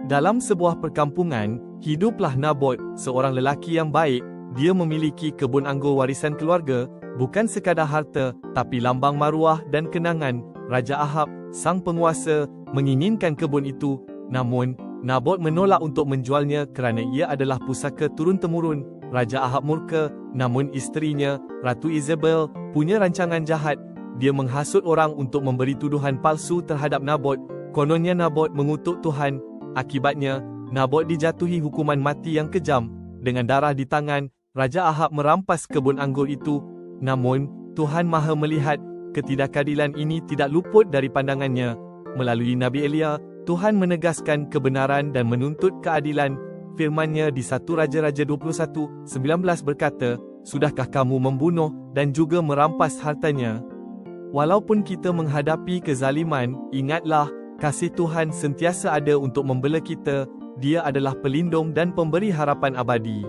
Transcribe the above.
Dalam sebuah perkampungan, hiduplah Nabot, seorang lelaki yang baik. Dia memiliki kebun anggur warisan keluarga, bukan sekadar harta, tapi lambang maruah dan kenangan. Raja Ahab, sang penguasa, menginginkan kebun itu, namun Nabot menolak untuk menjualnya kerana ia adalah pusaka turun-temurun. Raja Ahab murka, namun isterinya, Ratu Isabel, punya rancangan jahat. Dia menghasut orang untuk memberi tuduhan palsu terhadap Nabot. Kononnya Nabot mengutuk Tuhan. Akibatnya, Nabot dijatuhi hukuman mati yang kejam. Dengan darah di tangan, Raja Ahab merampas kebun anggur itu. Namun, Tuhan Maha melihat, ketidakadilan ini tidak luput dari pandangannya. Melalui Nabi Elia, Tuhan menegaskan kebenaran dan menuntut keadilan. Firman-Nya di 1 Raja-Raja 21:19 berkata, "Sudahkah kamu membunuh dan juga merampas hartanya?" Walaupun kita menghadapi kezaliman, ingatlah, kasih Tuhan sentiasa ada untuk membela kita. Dia adalah pelindung dan pemberi harapan abadi.